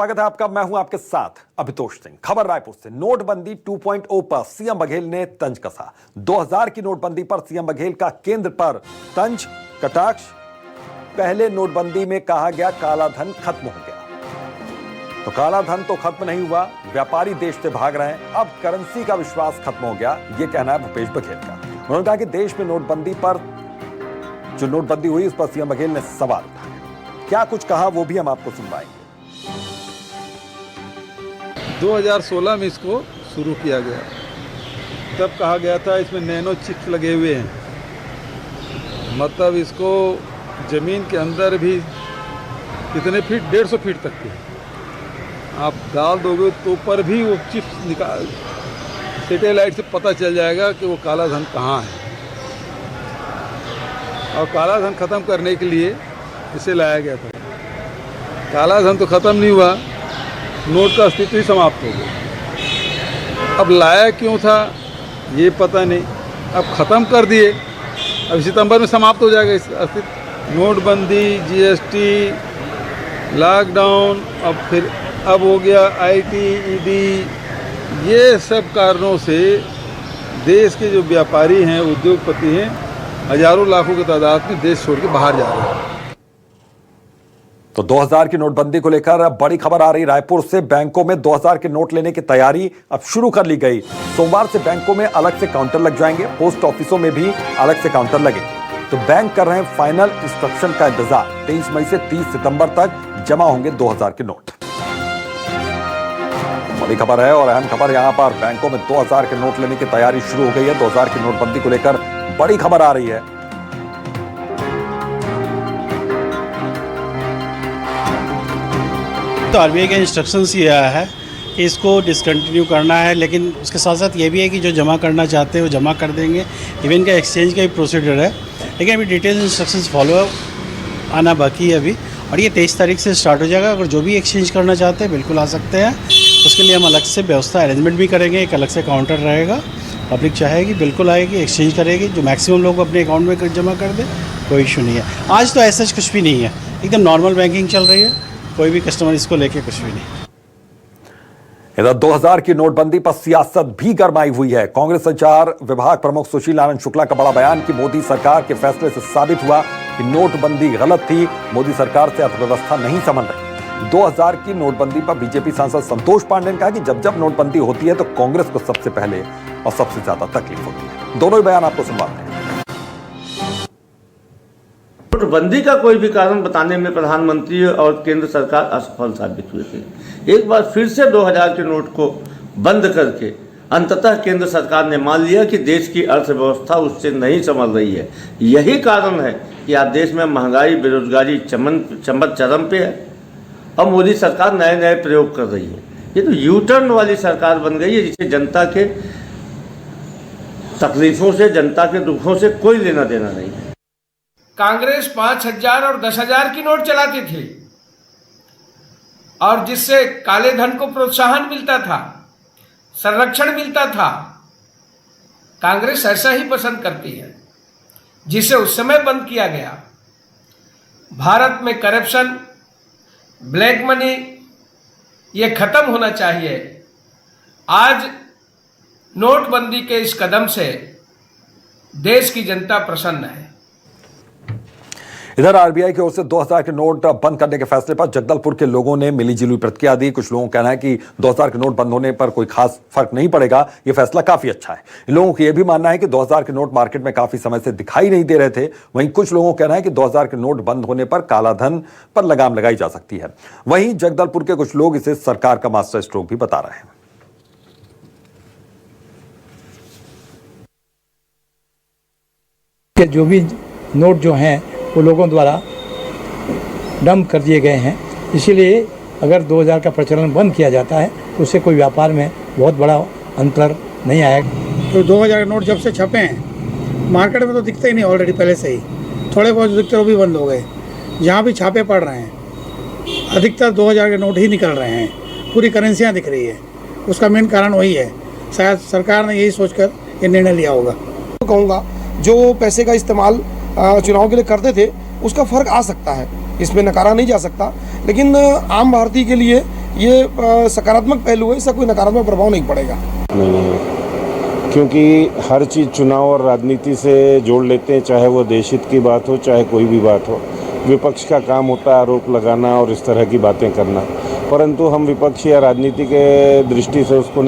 स्वागत है आपका। मैं हूं आपके साथ अभितोष सिंह। खबर रायपुर से। नोटबंदी 2.0 पर सीएम बघेल ने तंज कसा। 2000 की नोटबंदी पर सीएम बघेल का केंद्र पर तंज कटाक्ष। पहले नोटबंदी में कहा गया काला धन खत्म हो गया, तो काला धन तो खत्म नहीं हुआ, व्यापारी देश से भाग रहे हैं। अब करेंसी का विश्वास खत्म हो गया, यह कहना है भूपेश बघेल का। उन्होंने कहा कि देश में नोटबंदी पर जो नोटबंदी हुई उस पर सीएम बघेल ने सवाल उठाया। क्या कुछ कहा वो भी हम आपको सुनवाएंगे। 2016 में इसको शुरू किया गया। तब कहा गया था इसमें नैनो चिप्स लगे हुए हैं, मतलब इसको ज़मीन के अंदर भी कितने फीट, 150 फीट तक के आप डाल दोगे तो पर भी वो चिप्स निकाल, सैटेलाइट से पता चल जाएगा कि वो काला धन कहाँ है। और काला धन ख़त्म करने के लिए इसे लाया गया था। काला धन तो ख़त्म नहीं हुआ, नोट का अस्तित्व ही समाप्त हो गया। अब लाया क्यों था ये पता नहीं, अब ख़त्म कर दिए, अब सितंबर में समाप्त हो जाएगा इस अस्तित्व। नोटबंदी, जीएसटी, लॉकडाउन, अब हो गया आईटी, ईडी, ये सब कारणों से देश के जो व्यापारी हैं, उद्योगपति हैं, हजारों लाखों की तादाद में देश छोड़ के बाहर जा रहे हैं। तो 2000 की नोटबंदी को लेकर बड़ी खबर आ रही रायपुर से। बैंकों में 2000 के नोट लेने की तैयारी अब शुरू कर ली गई। सोमवार से बैंकों में अलग से काउंटर लग जाएंगे, पोस्ट ऑफिसों में भी अलग से काउंटर लगेंगे। तो बैंक कर रहे हैं फाइनल इंस्ट्रक्शन का इंतजार। 23 मई से 30 सितंबर तक जमा होंगे 2000 के नोट। बड़ी खबर है और अहम खबर यहां पर। बैंकों में 2000 के नोट लेने की तैयारी शुरू हो गई है। 2000 की नोटबंदी को लेकर बड़ी खबर आ रही है। तो आरबीआई के इंस्ट्रक्शंस ये आया है कि इसको डिसकंटिन्यू करना है, लेकिन उसके साथ साथ ये भी है कि जो जमा करना चाहते हैं वो जमा कर देंगे। इवन का एक्सचेंज का भी प्रोसीजर है, लेकिन अभी डिटेल इंस्ट्रक्शंस फॉलो आना बाकी है अभी। और ये 23 तारीख से स्टार्ट हो जाएगा। अगर जो भी एक्सचेंज करना चाहते हैं बिल्कुल आ सकते हैं। उसके लिए हम अलग से व्यवस्था अरेंजमेंट भी करेंगे, एक अलग से काउंटर रहेगा। पब्लिक चाहेगी बिल्कुल आएगी, एक्सचेंज करेगी। जो मैक्सिमम लोग अपने अकाउंट में जमा कर दे, कोई इशू नहीं है। आज तो ऐसा कुछ भी नहीं है, एकदम नॉर्मल बैंकिंग चल रही है। कोई भी कस्टमर इसको लेके कुछ भी नहीं। इधर 2000 की नोटबंदी पर सियासत भी गरमाई हुई है। कांग्रेस संचार विभाग प्रमुख सुशील आनंद शुक्ला का बड़ा बयान कि मोदी सरकार के फैसले से साबित हुआ कि नोटबंदी गलत थी, मोदी सरकार से अर्थव्यवस्था नहीं संभल रही। 2000 की नोटबंदी पर बीजेपी सांसद संतोष पांडे ने कहा कि जब जब नोटबंदी होती है तो कांग्रेस को सबसे पहले और सबसे ज्यादा तकलीफ होती है। दोनों ही बयान आपको सुनवाते हैं। नोटबंदी का कोई भी कारण बताने में प्रधानमंत्री और केंद्र सरकार असफल साबित हुए थे। एक बार फिर से 2000 के नोट को बंद करके अंततः केंद्र सरकार ने मान लिया कि देश की अर्थव्यवस्था उससे नहीं संभल रही है। यही कारण है कि आज देश में महंगाई, बेरोजगारी चरम पे है और मोदी सरकार नए नए प्रयोग कर रही है। ये तो यू टर्न वाली सरकार बन गई है, जिसे जनता के तकलीफों से, जनता के दुखों से कोई लेना देना नहीं है। कांग्रेस 5000 और 10,000 की नोट चलाती थी और जिससे काले धन को प्रोत्साहन मिलता था, संरक्षण मिलता था। कांग्रेस ऐसा ही पसंद करती है, जिसे उस समय बंद किया गया। भारत में करप्शन, ब्लैक मनी, ये खत्म होना चाहिए। आज नोटबंदी के इस कदम से देश की जनता प्रसन्न है। इधर आरबीआई की ओर से 2000 के नोट बंद करने के फैसले पर जगदलपुर के लोगों ने मिलीजुली प्रतिक्रिया दी। कुछ लोगों का कहना है कि 2000 के नोट बंद होने पर कोई खास फर्क नहीं पड़ेगा, यह फैसला काफी अच्छा है। इन लोगों का यह भी मानना है कि 2000 के नोट मार्केट में काफी समय से दिखाई नहीं दे रहे थे। वहीं कुछ लोगों का कहना है कि 2000 के नोट बंद होने पर कालाधन पर लगाम लगाई जा सकती है। वहीं जगदलपुर के कुछ लोग इसे सरकार का मास्टर स्ट्रोक भी बता रहे हैं। जो भी नोट जो हैं वो लोगों द्वारा डंप कर दिए गए हैं, इसीलिए अगर 2000 का प्रचलन बंद किया जाता है तो उससे कोई व्यापार में बहुत बड़ा अंतर नहीं आएगा। तो 2000 के नोट जब से छपे हैं मार्केट में तो दिखते ही नहीं, ऑलरेडी पहले से ही थोड़े बहुत दिखते वो भी बंद हो गए। जहाँ भी छापे पड़ रहे हैं अधिकतर 2000 के नोट ही निकल रहे हैं, पूरी करेंसियाँ दिख रही है। उसका मेन कारण वही है, शायद सरकार ने यही सोचकर ये निर्णय लिया होगा। तो कहूँगा जो पैसे का इस्तेमाल चुनाव के लिए करते थे उसका फ़र्क आ सकता है, इसमें नकारा नहीं जा सकता। लेकिन आम भारतीय के लिए ये सकारात्मक पहलू है, इसका कोई नकारात्मक प्रभाव नहीं पड़ेगा। नहीं है, क्योंकि हर चीज़ चुनाव और राजनीति से जोड़ लेते हैं, चाहे वो देश हित की बात हो चाहे कोई भी बात हो। विपक्ष का काम होता है आरोप लगाना और इस तरह की बातें करना, परंतु हम विपक्ष या राजनीति के दृष्टि से उसको